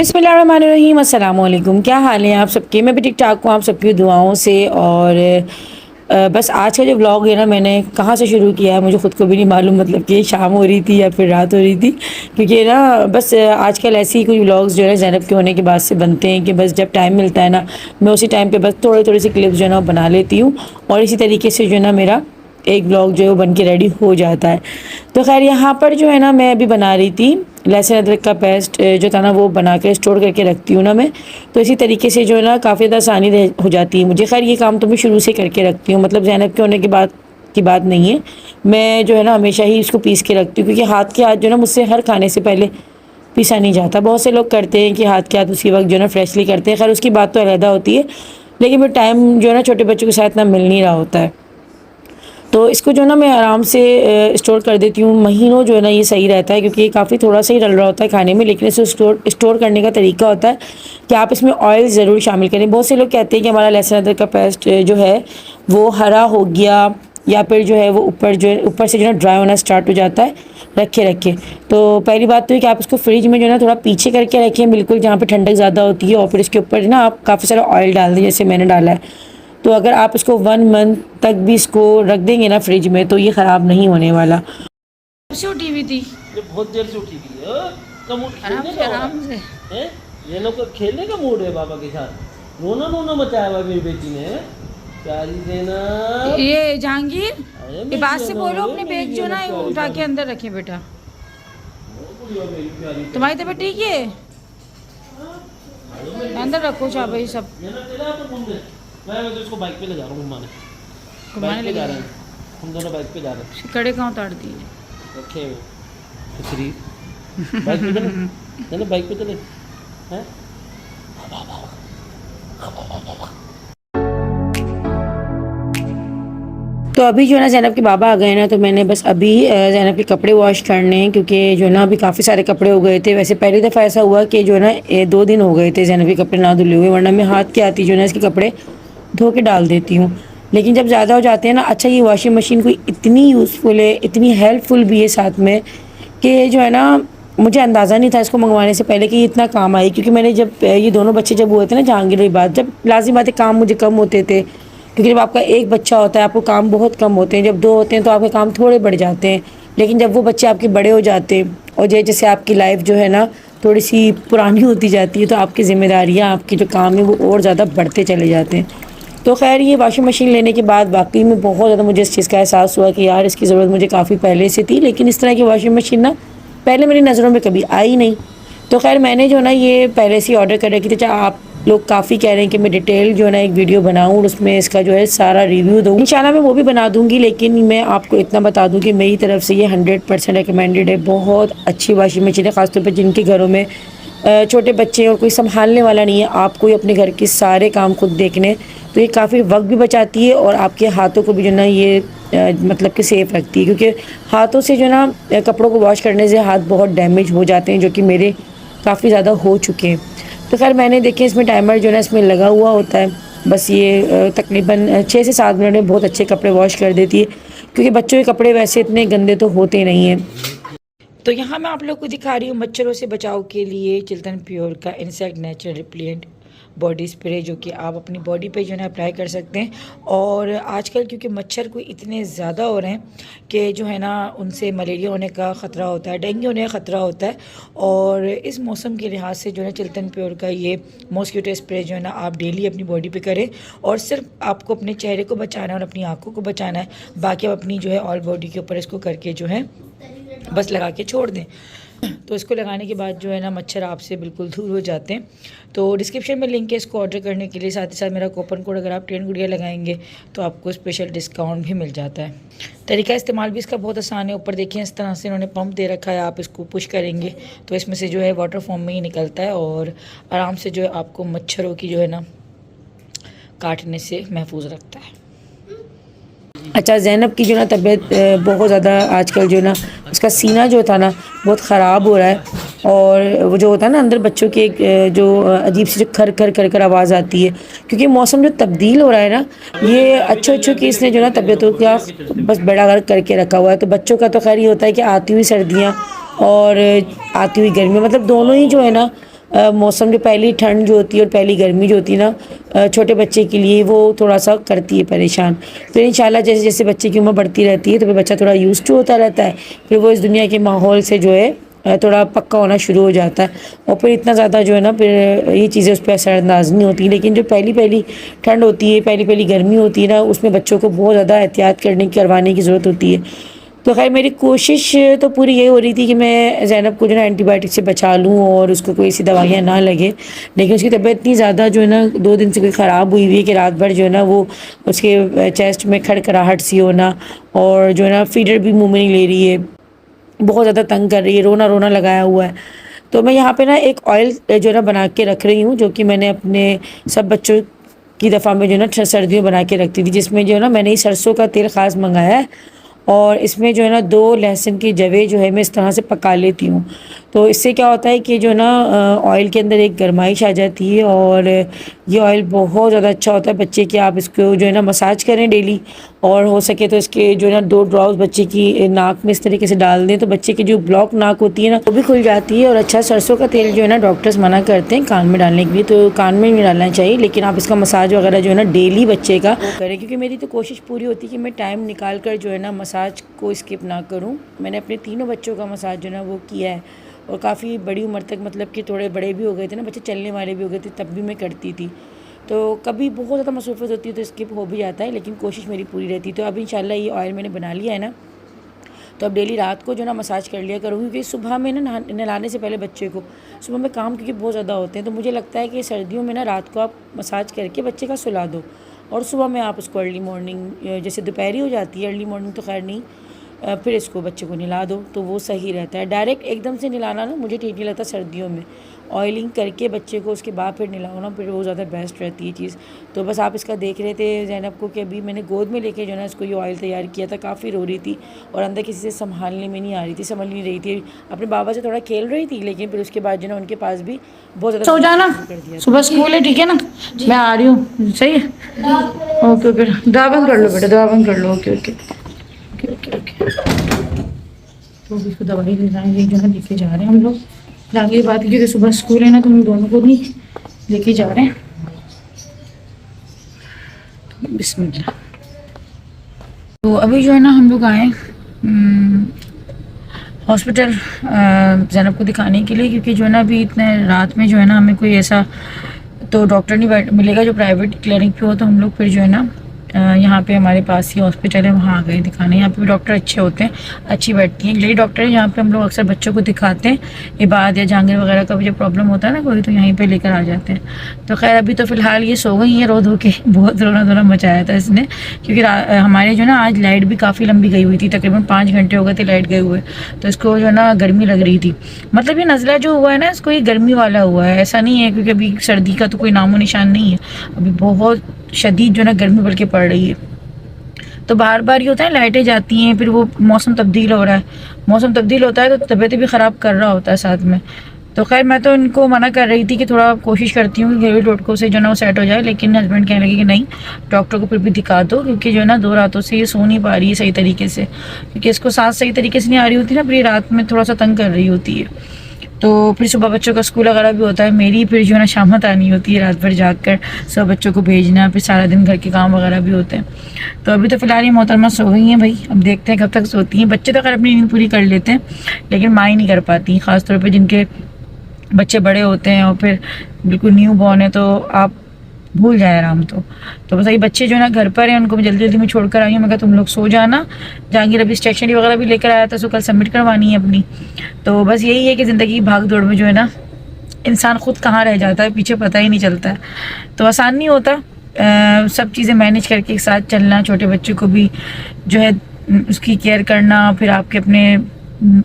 बिस्मिल्लाहिर्रहमानिर्रहीम, अस्सलाम वालेकुम। क्या हाल है आप सबके? मैं भी ठीक ठाक हूँ आप सबकी दुआओं से। और बस आज का जो व्लॉग है ना, मैंने कहाँ से शुरू किया है मुझे ख़ुद को भी नहीं मालूम, मतलब कि शाम हो रही थी या फिर रात हो रही थी, क्योंकि ना बस आजकल ऐसे ही कुछ व्लॉग्स जो है ज़ैनब के होने के बाद से बनते हैं कि बस जब टाइम मिलता है ना, मैं उसी टाइम पे बस थोड़ी थोड़ी सी क्लिप्स जो है ना बना लेती हूँ, और इसी तरीके से जो है ना मेरा एक ब्लॉग जो है वो बन के रेडी हो जाता है। तो खैर यहाँ पर जो है ना मैं अभी बना रही थी लहसुन अदरक का पेस्ट जो था ना, वो बना के स्टोर करके रखती हूँ ना मैं। तो इसी तरीके से जो है ना काफ़ी ज़्यादा आसानी हो जाती है मुझे। खैर ये काम तो मैं शुरू से करके रखती हूँ, मतलब ज़ैनब के होने के बाद की बात नहीं है। मैं जो है ना हमेशा ही इसको पीस के रखती हूँ, क्योंकि हाथ के हाथ जो है ना मुझसे हर खाने से पहले पीसा नहीं जाता। बहुत से लोग करते हैं कि हाथ के हाथ उसी वक्त जो है ना फ्रेशली करते हैं, खैर उसकी बात तो अलग होती है, लेकिन फिर टाइम जो है ना छोटे बच्चों के साथ ना मिल नहीं रहा होता है। तो इसको जो है ना मैं आराम से स्टोर कर देती हूँ, महीनों जो है ना ये सही रहता है, क्योंकि ये काफ़ी थोड़ा सा ही डल रहा होता है खाने में। लेकिन इसे स्टोर करने का तरीका होता है कि आप इसमें ऑयल ज़रूर शामिल करें। बहुत से लोग कहते हैं कि हमारा लहसुन अदरक का पेस्ट जो है वो हरा हो गया, या फिर जो है वो ऊपर से जो है ड्राई होना स्टार्ट हो जाता है रखे रखे। तो पहली बात तो है कि आप इसको फ्रिज में जो है ना थोड़ा पीछे करके रखें, बिल्कुल जहाँ पे ठंडक ज़्यादा होती है, और फिर इसके ऊपर ना आप काफ़ी सारा ऑयल डाल दें जैसे मैंने डाला है। तो अगर आप इसको 1 मंथ तक भी इसको रख देंगे ना फ्रिज में, तो ये ख़राब नहीं होने वाला। से उठी हुई थी, ये बहुत देर से उठी हुई है। कम आराम से आराम से। है ये लोग का खेलने का मूड है बाबा के साथ। रोना रोना मचाया हुआ मेरी बेटी ने। प्यारी देना ये जहांगीर, अरे ये मेरी बात से देना, बोलो अरे अपने मेरी बैग जो देना, ना प्यारी उठा के प्यारी। अंदर रखे बेटा। मेरी प्यारी तुम्हारी तबीयत ठीक है? अंदर रखो चाबी सब। ये ना तेरा तो मुंडे। मैं तो इसको बाइक पे ले जा रहा हूँ घुमाने। घुमाने बाइक पे लगे जा रहे हैं, हम दोनों बाइक पे जा रहे हैं। कड़े कहाँ उतार दिए? रखे हुए फ्री बाइक पे चले बाइक पे चले हैं। तो अभी जो है ना ज़ैनब के बाबा आ गए ना, तो मैंने बस अभी ज़ैनब के कपड़े वॉश करने हैं, क्योंकि जो है ना अभी काफ़ी सारे कपड़े हो गए थे। वैसे पहली दफ़ा ऐसा हुआ कि जो है ना 2 दिन हो गए थे ज़ैनब के कपड़े ना धुले हुए, वरना मैं हाथ के आती जो है ना इसके कपड़े धो के डाल देती हूँ। लेकिन जब ज़्यादा हो जाते हैं ना, अच्छा ये वॉशिंग मशीन कोई इतनी यूज़फुल है, इतनी हेल्पफुल भी है साथ में, कि जो है ना मुझे अंदाज़ा नहीं था इसको मंगवाने से पहले कि ये इतना काम आई। क्योंकि मैंने जब ये दोनों बच्चे जब हुए थे ना, जहांगीर के बाद, जब लाजिम बात है काम मुझे कम होते थे, क्योंकि जब आपका एक बच्चा होता है आपको काम बहुत कम होते हैं, जब 2 होते हैं तो आपके काम थोड़े बढ़ जाते हैं। लेकिन जब वो बच्चे आपके बड़े हो जाते हैं और जैसे आपकी लाइफ जो है ना थोड़ी सी पुरानी होती जाती है, तो आपकी ज़िम्मेदारियाँ, आपके जो काम है वो और ज़्यादा बढ़ते चले जाते हैं। तो खैर ये वॉशिंग मशीन लेने के बाद वाकई में बहुत ज़्यादा मुझे इस चीज़ का एहसास हुआ कि यार इसकी ज़रूरत मुझे काफ़ी पहले से थी, लेकिन इस तरह की वॉशिंग मशीन ना पहले मेरी नज़रों में कभी आई नहीं। तो खैर मैंने जो ना ये पहले से ऑर्डर कर रखी थी। चाहे आप लोग काफ़ी कह रहे हैं कि मैं डिटेल जो है ना एक वीडियो बनाऊँ और उसमें इसका जो है सारा रिव्यू दूँ, इंशाल्लाह मैं वो भी बना दूँगी। लेकिन मैं आपको इतना बता दूँ कि मेरी तरफ से ये 100% रिकमेंडेड है। बहुत अच्छी वॉशिंग मशीन है, ख़ासतौर पर जिनके घरों में छोटे बच्चे और कोई संभालने वाला नहीं है, आपको ही अपने घर के सारे काम खुद देखने, तो ये काफ़ी वक्त भी बचाती है और आपके हाथों को भी जो ना ये मतलब कि सेफ़ रखती है। क्योंकि हाथों से जो ना कपड़ों को वॉश करने से हाथ बहुत डैमेज हो जाते हैं, जो कि मेरे काफ़ी ज़्यादा हो चुके हैं। तो खैर मैंने देखे इसमें टाइमर जो है ना इसमें लगा हुआ होता है, बस ये तकरीबन 6 से 7 मिनट में बहुत अच्छे कपड़े वॉश कर देती है, क्योंकि बच्चों के कपड़े वैसे इतने गंदे तो होते नहीं हैं। तो यहाँ मैं आप लोग को दिखा रही हूँ मच्छरों से बचाव के लिए चिल्तन प्योर का insect natural repellent body spray, जो कि आप अपनी बॉडी पे जो है अप्लाई कर सकते हैं। और आजकल क्योंकि मच्छर कोई इतने ज़्यादा हो रहे हैं कि जो है ना उनसे मलेरिया होने का ख़तरा होता है, डेंगू होने का ख़तरा होता है। और इस मौसम के लिहाज से जो है चिल्तन प्योर का ये मॉस्किटो स्प्रे जो है ना आप डेली अपनी बॉडी पे करें, और सिर्फ आपको अपने चेहरे को बचाना है और अपनी आँखों को बचाना है। बाकी आप अपनी जो है ऑल बॉडी के ऊपर इसको करके जो है बस लगा के छोड़ दें। तो इसको लगाने के बाद जो है ना मच्छर आपसे बिल्कुल दूर हो जाते हैं। तो डिस्क्रिप्शन में लिंक है इसको ऑर्डर करने के लिए, साथ ही साथ मेरा कूपन कोड अगर आप 10 गुड़िया लगाएंगे तो आपको स्पेशल डिस्काउंट भी मिल जाता है। तरीका इस्तेमाल भी इसका बहुत आसान है। ऊपर देखिए इस तरह से इन्होंने पंप दे रखा है, आप इसको पुश करेंगे तो इसमें से जो है वाटर फॉर्म में ही निकलता है, और आराम से जो है आपको मच्छरों की जो है ना काटने से महफूज रखता है। अच्छा ज़ैनब की जो ना तबीयत बहुत ज़्यादा आजकल जो ना उसका सीना जो था ना बहुत ख़राब हो रहा है, और वो जो होता है ना अंदर बच्चों के जो अजीब सी जो खर खर कर कर आवाज़ आती है, क्योंकि मौसम जो तब्दील हो रहा है ना, ये अच्छों की इसने जो ना तबीयतों का बस बेड़ा गर्क करके रखा हुआ है। तो बच्चों का तो खैर ये होता है कि आती हुई सर्दियाँ और आती हुई गर्मी, मतलब दोनों ही जो है ना मौसम जो पहली ठंड जो होती है और पहली गर्मी जो होती है ना छोटे बच्चे के लिए वो थोड़ा सा करती है परेशान। फिर इंशाल्लाह जैसे जैसे बच्चे की उम्र बढ़ती रहती है तो फिर बच्चा थोड़ा यूज़ टू होता रहता है, फिर वो इस दुनिया के माहौल से जो है थोड़ा पक्का होना शुरू हो जाता है और फिर इतना ज़्यादा जो है ना फिर ये चीज़ें उस पर असरअंदाज नहीं होती। लेकिन जो पहली पहली ठंड होती है, पहली पहली गर्मी होती है ना, उसमें बच्चों को बहुत ज़्यादा एहतियात करवाने की ज़रूरत होती है। तो खैर मेरी कोशिश तो पूरी यही हो रही थी कि मैं ज़ैनब को जो है एंटीबायोटिक से बचा लूँ और उसको कोई ऐसी दवाइयाँ ना लगे। लेकिन उसकी तबीयत इतनी ज़्यादा जो है ना 2 दिन से कोई ख़राब हुई है कि रात भर जो है ना वो उसके चेस्ट में खड़खड़ाहट सी होना और जो है ना फीडर भी मुँह में नहीं ले रही है, बहुत ज़्यादा तंग कर रही है, रोना रोना लगाया हुआ है। तो मैं यहाँ पे ना एक ऑयल जो है ना बना के रख रही हूँ, जो कि मैंने अपने सब बच्चों की दफ़ा में जो है ना सर्दियों बना के रखती थी, जिसमें जो है ना मैंने ये सरसों का तेल ख़ास मंगाया है और इसमें जो है ना 2 लहसुन की जवें जो है मैं इस तरह से पका लेती हूँ। तो इससे क्या होता है कि जो है ना ऑयल के अंदर एक गर्माइश आ जाती है और ये ऑयल बहुत ज़्यादा अच्छा होता है बच्चे के। आप इसको जो है ना मसाज करें डेली और हो सके तो इसके जो है ना 2 ड्रॉप्स बच्चे की नाक में इस तरीके से डाल दें तो बच्चे की जो ब्लॉक नाक होती है ना वो भी खुल जाती है। और अच्छा सरसों का तेल जो है ना डॉक्टर्स मना करते हैं कान में डालने के लिए, तो कान में नहीं डालना चाहिए, लेकिन आप इसका मसाज वगैरह जो है ना डेली बच्चे का करें, क्योंकि मेरी तो कोशिश पूरी होती है कि मैं टाइम निकाल कर जो है ना मसाज को स्किप ना करूँ। मैंने अपने तीनों बच्चों का मसाज जो है ना वो किया है और काफ़ी बड़ी उम्र तक, मतलब कि थोड़े बड़े भी हो गए थे ना बच्चे, चलने वाले भी हो गए थे, तब भी मैं करती थी। तो कभी बहुत ज़्यादा मसरूफ़ियत होती है तो स्किप हो भी जाता है, लेकिन कोशिश मेरी पूरी रहती है। तो अब इंशाल्लाह ये ऑयल मैंने बना लिया है ना, तो अब डेली रात को जो ना मसाज कर लिया करूँगी, क्योंकि सुबह में ना नहलाने से पहले बच्चे को सुबह में काम क्योंकि बहुत ज़्यादा होते हैं, तो मुझे लगता है कि सर्दियों में ना रात को आप मसाज करके बच्चे का सुला दो और सुबह में आप उसको अर्ली मॉर्निंग, जैसे दोपहरी हो जाती है, अर्ली मॉर्निंग तो खैर नहीं, फिर इसको बच्चे को नहला दो तो वो सही रहता है। डायरेक्ट एकदम से नहलाना ना मुझे ठीक नहीं लगता सर्दियों में, ऑयलिंग करके बच्चे को उसके बाद फिर नहलाओ ना, फिर वो ज़्यादा बेस्ट रहती है चीज़। तो बस आप इसका देख रहे थे ज़ैनब को कि अभी मैंने गोद में लेके जो है ना इसको ये ऑयल तैयार किया था, काफ़ी रो रही थी और अंदर किसी से संभालने में नहीं आ रही थी, समझ नहीं रही थी, अपने बाबा से थोड़ा खेल रही थी, लेकिन फिर उसके बाद जो है ना उनके पास भी बहुत ज़्यादा सो जाना, सुबह स्कूल है, ठीक है ना, मैं आ रही हूँ, सही है, ओके ओके, दवा बंद कर लो बेटा, दवा बंद कर लो, okay okay okay okay okay. तो इसको दवाई ले जाएंगे जो है लेके जा रहे हैं हम लोग, आगे बात क्योंकि सुबह स्कूल है ना तो हम दोनों को भी लेके जा रहे हैं। बिस्मिल्लाह। तो अभी जो है ना हम लोग आए हॉस्पिटल ज़ैनब को दिखाने के लिए, क्योंकि जो है ना अभी इतने रात में जो है ना हमें कोई ऐसा तो डॉक्टर नहीं मिलेगा जो प्राइवेट क्लिनिक पे हो, तो हम लोग फिर जो है ना यहाँ पे हमारे पास ही हॉस्पिटल है, वहाँ आ गए दिखाने। यहाँ पे भी डॉक्टर अच्छे होते हैं, अच्छी बैठती हैं, लेडी डॉक्टर है। यहाँ पे हम लोग अक्सर बच्चों को दिखाते हैं, इबाद या जहांगीर वगैरह का भी जब प्रॉब्लम होता है ना कोई, तो यहीं पे लेकर आ जाते हैं। तो खैर अभी तो फ़िलहाल ये सो गई हैं रो धो के, बहुत रोना धोना मचाया था इसने, क्योंकि हमारे जो ना आज लाइट भी काफ़ी लंबी गई हुई थी, तकरीबन 5 घंटे हो गए थे लाइट गए हुए, तो इसको जो है ना गर्मी लग रही थी। मतलब ये नज़ला जो हुआ है ना इसको, ये गर्मी वाला हुआ है, ऐसा नहीं है, क्योंकि अभी सर्दी का तो कोई नामो निशान नहीं है, अभी बहुत शदीद जो ना गर्मी बल्कि पड़ रही है। तो बार बार ये होता है लाइटें जाती हैं, फिर वो मौसम तब्दील हो रहा है, मौसम तब्दील होता है तो तबीयत भी ख़राब कर रहा होता है साथ में। तो खैर मैं तो इनको मना कर रही थी कि थोड़ा कोशिश करती हूँ कि घरेलू टोटकों से जो ना वो सेट हो जाए, लेकिन हस्बैंड कहने लगे कि नहीं डॉक्टर को फिर भी दिखा दो, क्योंकि जो है ना 2 रातों से ये सो नहीं पा रही है सही तरीके से, क्योंकि इसको सांस सही तरीके से नहीं आ रही होती ना, फिर ये रात में थोड़ा सा तंग कर रही होती है। तो फिर सुबह बच्चों का स्कूल वगैरह भी होता है, मेरी फिर जो है ना शामत आनी होती है, रात भर जाग कर सब बच्चों को भेजना, फिर सारा दिन घर के काम वगैरह भी होते हैं। तो अभी तो फ़िलहाल ये मोहतरमा सो गई हैं भाई, अब देखते हैं कब तक सोती हैं। बच्चे तो खैर अपनी नींद पूरी कर लेते हैं, लेकिन माँ ही नहीं कर पाती, ख़ासतौर पर जिनके बच्चे बड़े होते हैं और फिर बिल्कुल न्यू बॉर्न है, तो आप भूल जाए आराम। तो बस ये बच्चे जो है ना घर पर हैं, उनको मैं जल्दी जल्दी में छोड़ कर आई हूँ। मैं कहा तुम लोग सो जाना, जहांगीर अभी स्टेशनरी वगैरह भी लेकर आया था, सो कल सबमिट करवानी है अपनी। तो बस यही है कि ज़िंदगी की भाग दौड़ में जो है ना इंसान खुद कहाँ रह जाता है, पीछे पता ही नहीं चलता है, तो आसान नहीं होता सब चीज़ें मैनेज करके एक साथ चलना, छोटे बच्चे को भी जो है उसकी केयर करना, फिर आपके अपने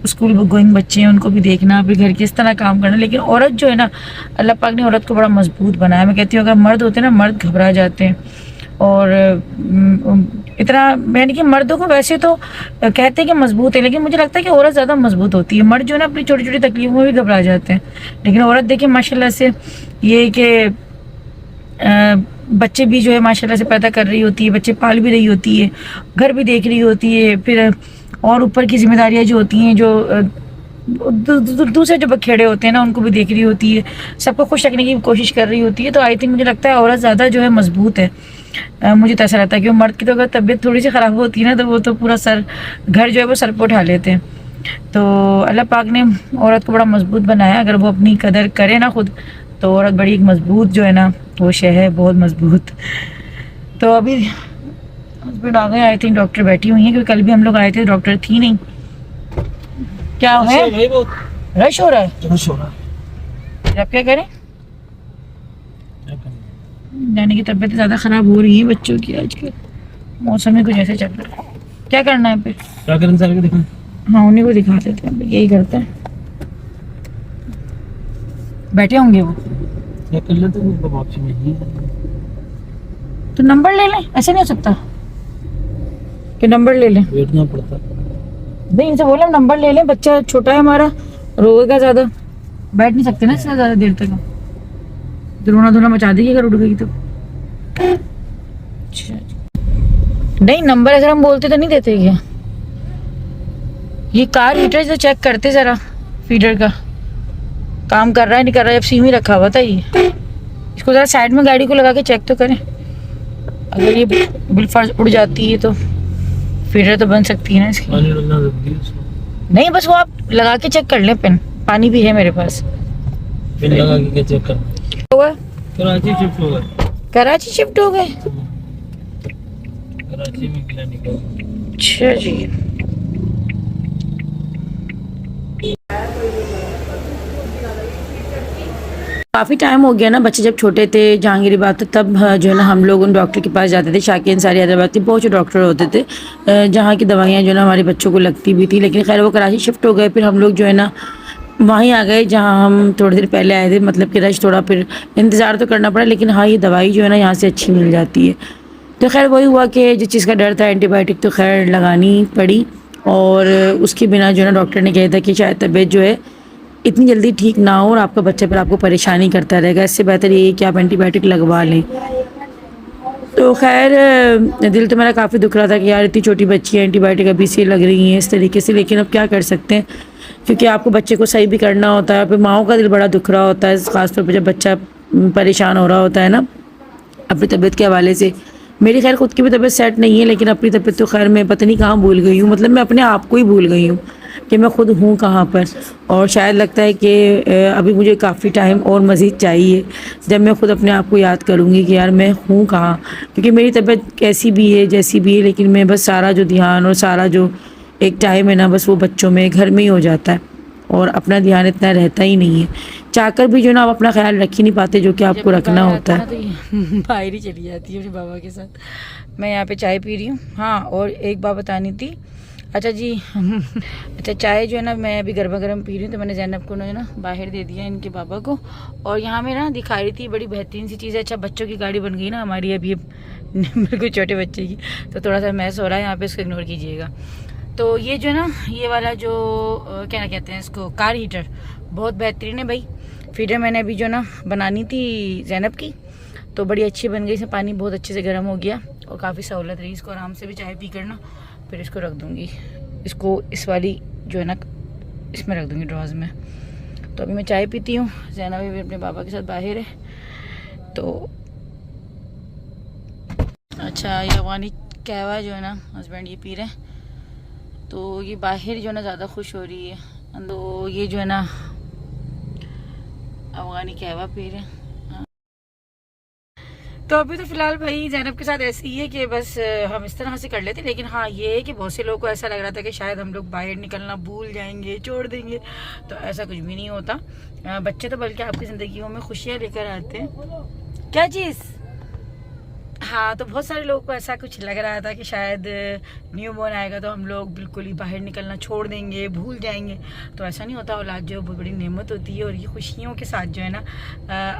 स्कूल गोइंग बच्चे हैं उनको भी देखना, फिर घर के इस तरह काम करना। लेकिन औरत जो है ना, अल्लाह पाक ने औरत को बड़ा मजबूत बनाया। मैं कहती हूँ अगर मर्द होते हैं ना, मर्द घबरा जाते हैं, और इतना यानी कि मर्दों को वैसे तो कहते हैं कि मजबूत है, लेकिन मुझे लगता है कि औरत ज़्यादा मजबूत होती है। मर्द जो है ना अपनी छोटी छोटी तकलीफों में भी घबरा जाते हैं, लेकिन औरत देखिए माशाल्लाह से ये कि बच्चे भी जो है माशाल्लाह से पैदा कर रही होती है, बच्चे पाल भी रही होती है, घर भी देख रही होती है, फिर और ऊपर की जिम्मेदारियां जो होती हैं, जो दूसरे जो बखेड़े होते हैं ना उनको भी देख रही होती है, सबको खुश रखने की कोशिश कर रही होती है। तो आई थिंक मुझे लगता है औरत ज़्यादा जो है मजबूत है। मुझे तो ऐसा लगता है कि वो मर्द की तो अगर तबीयत थोड़ी सी ख़राब होती है ना तो वो तो पूरा सर घर जो है वो सर पर उठा लेते हैं। तो अल्लाह पाक ने औरत को बड़ा मजबूत बनाया। अगर वो अपनी कदर करे ना खुद तो औरत बड़ी एक मजबूत जो है ना वो शे है, बहुत मजबूत। तो अभी हस्बैंड आ गए, आई थिंक डॉक्टर बैठी हुई हैं क्योंकि कल भी हम लोग आए थे डॉक्टर थी नहीं। क्या है भाई बहुत रश हो रहा है, रश हो रहा है, फिर आप क्या करें? क्या करें? जाने की तबीयत ज़्यादा ख़राब हो रही है बच्चों की आजकल, मौसम में कुछ ऐसे चल रहा है। क्या करना है फिर? क्या करें सर को दिखाएं? हाँ उन्हीं को दिखा देते हैं, यही करते हैं। बैठे होंगे वो, क्या कर लेते हैं तो वापसी में ही तो नंबर ले लें। ऐसे नहीं हो सकता कि नंबर ले लें? बैठना पड़ता। नहीं इनसे बोले नंबर ले लें, बच्चा छोटा है हमारा, रोएगा ज़्यादा, बैठ नहीं सकते ना इससे ज़्यादा देर तक। तो रोना धोना मचा देगी अगर उठ गई तो। अच्छा नहीं नंबर अगर हम बोलते तो नहीं देते क्या? ये कार हीटर से चेक करते ज़रा, फीडर का काम कर रहा है नहीं कर रहा है। अब सीम ही रखा हुआ था ये, इसको ज़रा साइड में गाड़ी को लगा के चेक तो करें। अगर ये बिलफर्ज उड़ जाती है तो फीडर तो बन सकती है ना इसकी। पानी डालना जरूरी है उसमें। नहीं बस वो आप लगा के चेक कर लें, पेन पानी भी है मेरे पास। पिन लगा के चेक कर। हुआ कराची शिफ्ट हो गए। कराची शिफ्ट हो गए? कराची में क्लिनिक है। अच्छा जी। काफ़ी टाइम हो गया ना, बच्चे जब छोटे थे जहांगीर बात तब जो है ना हम लोग उन डॉक्टर के पास जाते थे। शाकिर अंसारी हैदराबाद के बहुत से डॉक्टर होते थे जहाँ की दवाइयाँ जो है ना हमारे बच्चों को लगती भी थी। लेकिन खैर वो कराची शिफ्ट हो गए, फिर हम लोग जो है ना वहीं आ गए जहाँ हम थोड़ी देर पहले आए थे। मतलब कि रश थोड़ा फिर इंतज़ार तो करना पड़ा, लेकिन हाँ ये दवाई जो है ना यहाँ से अच्छी मिल जाती है। तो खैर वही हुआ कि जिस चीज़ का डर था एंटीबायोटिक तो खैर लगानी पड़ी, और उसके बिना जो है ना डॉक्टर ने कहा था कि शायद तबीयत जो है इतनी जल्दी ठीक ना हो और आपका बच्चा फिर आपको परेशानी करता रहेगा, इससे बेहतर ये है कि आप एंटीबायोटिक लगवा लें। तो खैर दिल तो मेरा काफ़ी दुख रहा था कि यार इतनी छोटी बच्ची है, एंटीबायोटिक अभी से लग रही हैं इस तरीके से। लेकिन अब क्या कर सकते हैं, क्योंकि आपको बच्चे को सही भी करना होता है। फिर माओ का दिल बड़ा दुख रहा होता है, ख़ासतौर पर जब बच्चा परेशान हो रहा होता है ना अपनी तबीयत के हवाले से। मेरी खैर खुद की भी तबीयत सेट नहीं है, लेकिन अपनी तबीयत तो खैर मैं पता नहीं कहाँ भूल गई हूँ। मतलब मैं अपने आप को ही भूल गई हूँ कि मैं खुद हूँ कहाँ पर। और शायद लगता है कि अभी मुझे काफ़ी टाइम और मज़ीद चाहिए जब मैं खुद अपने आप को याद करूँगी कि यार मैं हूँ कहाँ। क्योंकि मेरी तबीयत कैसी भी है जैसी भी है, लेकिन मैं बस सारा जो ध्यान और सारा जो एक टाइम है ना बस वो बच्चों में घर में ही हो जाता है, और अपना ध्यान इतना रहता ही नहीं है। चाहकर भी जो ना आप अपना ख्याल रख ही नहीं पाते जो कि आपको रखना होता है। तो बाहर ही चली जाती है अपने बाबा के साथ। मैं यहाँ पे चाय पी रही हूँ। हाँ और एक बात बतानी थी। अच्छा जी अच्छा चाय जो है ना मैं अभी गर्मा गर्म पी रही हूँ, तो मैंने ज़ैनब को ना बाहर दे दिया इनके पापा को। और यहाँ में ना दिखा रही थी बड़ी बेहतरीन सी चीज़ है। अच्छा बच्चों की गाड़ी बन गई ना हमारी अभी बिल्कुल छोटे बच्चे की, तो थोड़ा सा मैस हो रहा है यहाँ पे, इसको इग्नोर कीजिएगा। तो ये जो है ना ये वाला जो क्या कहते हैं इसको, कार हीटर बहुत बेहतरीन है भाई। फीडर मैंने अभी जो ना बनानी थी ज़ैनब की, तो बड़ी अच्छी बन गई। इसमें पानी बहुत अच्छे से गर्म हो गया और काफ़ी सहूलत रही। इसको आराम से भी चाय पी करना, फिर इसको रख दूँगी, इसको इस वाली जो है ना इसमें रख दूँगी ड्रॉज में। तो अभी मैं चाय पीती हूँ, ज़ैनब भी अपने पापा के साथ बाहर है। तो अच्छा ये अफगानी कहवा जो है ना हस्बैंड ये पी रहे हैं, तो ये बाहर जो है ना ज़्यादा खुश हो रही है। तो ये जो है ना अफगानी कहवा पी रहे हैं। तो अभी तो फ़िलहाल भाई ज़ैनब के साथ ऐसे ही है कि बस हम इस तरह से कर लेते। लेकिन हाँ ये है कि बहुत से लोगों को ऐसा लग रहा था कि शायद हम लोग बाहर निकलना भूल जाएंगे, छोड़ देंगे, तो ऐसा कुछ भी नहीं होता। बच्चे तो बल्कि आपकी ज़िंदगियों में खुशियाँ लेकर आते हैं। क्या चीज़? हाँ तो बहुत सारे लोगों को ऐसा कुछ लग रहा था कि शायद न्यू बॉर्न आएगा तो हम लोग बिल्कुल ही बाहर निकलना छोड़ देंगे, भूल जाएंगे। तो ऐसा नहीं होता। औलाद जो बहुत बड़ी नेमत होती है, और ये खुशियों के साथ जो है ना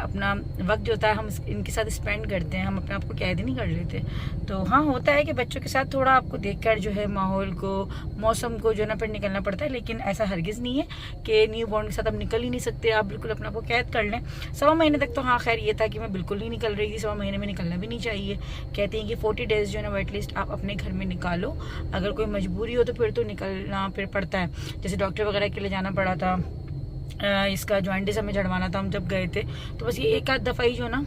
अपना वक्त जो होता है हम इनके साथ स्पेंड करते हैं, हम अपने आप को कैद नहीं कर लेते। तो हाँ होता है कि बच्चों के साथ थोड़ा आपको देखकर जो है माहौल को, मौसम को जो है ना फिर निकलना पड़ता है। लेकिन ऐसा हरगिज़ नहीं है कि न्यू बॉर्न के साथ आप निकल ही नहीं सकते, आप बिल्कुल अपने आप को कैद कर लें। 1.25 महीने तक तो हाँ खैर ये था कि मैं बिल्कुल नहीं निकल रही थी, 1.25 महीने में निकलना भी नहीं चाहिए। रही है। कहती हैं कि 40 डेज़ जो है ना वेट लिस्ट आप अपने घर में निकालो, अगर कोई मजबूरी हो तो फिर तो निकलना फिर पड़ता है। जैसे डॉक्टर वगैरह के लिए जाना पड़ा था, इसका जॉइंटिस हमें झड़वाना था हम जब गए थे, तो बस ये एक आध दफ़ा ही जो ना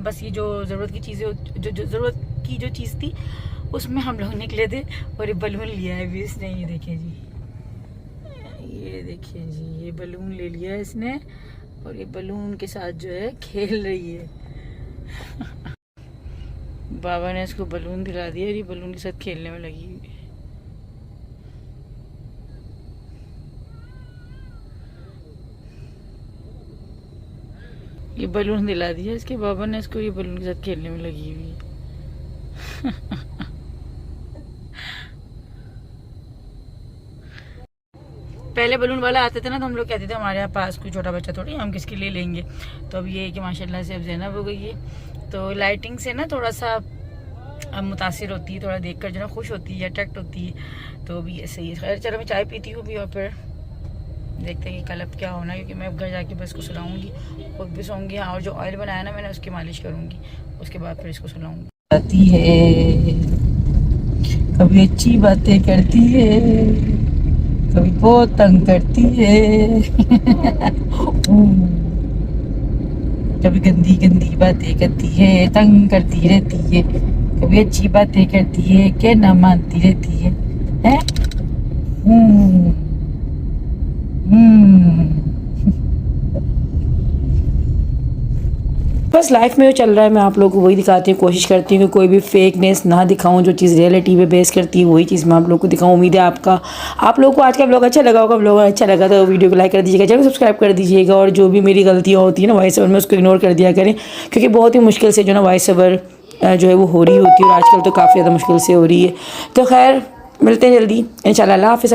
बस ये जो ज़रूरत की चीज़ें जो ज़रूरत की जो चीज़ थी उसमें हम लोग निकले थे। और ये बलून लिया है भी इसने, ये देखिए जी, ये देखिए जी, ये बलून ले लिया है इसने और ये बलून के साथ जो है खेल रही है। बाबा ने इसको बलून दिला दिया और ये बलून के साथ खेलने में लगी हुई है। ये बलून दिला दिया इसके बाबा ने इसको, ये बलून के साथ खेलने में लगी हुई है। पहले बलून वाला आते थे ना तो हम लोग कहते थे हमारे यहाँ पास कोई छोटा बच्चा थोड़ी, हम किसके लिए लेंगे। तो अब ये है कि माशाल्लाह से अब ज़ैनब हो गई है, तो लाइटिंग से ना थोड़ा सा अब मुतासिर होती है, थोड़ा देखकर जो ना खुश होती है, अट्रैक्ट होती है। तो अभी ऐसे ही खैर चलो मैं चाय पीती हूँ भी और फिर देखते हैं कि कल अब क्या होना है, क्योंकि मैं अब घर जाके बस को सुलाऊंगी, खुद भी सोऊंगी। हाँ, और जो ऑयल बनाया ना मैंने उसकी मालिश करूँगी, उसके बाद फिर इसको सुलाऊंगी। आती है कभी अच्छी बातें करती है, कभी बहुत तंग करती है। कभी गंदी गंदी बातें करती है, तंग करती रहती है, कभी अच्छी बातें करती है, क्या ना मानती रहती है, हैं? बस लाइफ में जो चल रहा है मैं आप लोगों को वही दिखाती हूँ, कोशिश करती हूँ कि कोई भी फेकनेस ना दिखाऊं, जो चीज़ रियलिटी पे बेस करती है वही चीज़ मैं आप लोगों को दिखाऊं। उम्मीद है आप लोगों को आज का ब्लॉग अच्छा लगा होगा। ब्लॉग अच्छा लगा तो वीडियो को लाइक कर दीजिएगा, चैनल सब्सक्राइब कर दीजिएगा, और जो भी मेरी गलतियाँ होती है ना वॉइस ओवर में उसको इग्नोर कर दिया करें, क्योंकि बहुत ही मुश्किल से जो ना वॉइस ओवर जो है वो हो रही होती है, और आजकल तो काफ़ी ज़्यादा मुश्किल से हो रही है। तो खैर मिलते हैं जल्दी इंशाल्लाह। अल्लाह हाफ़िज़।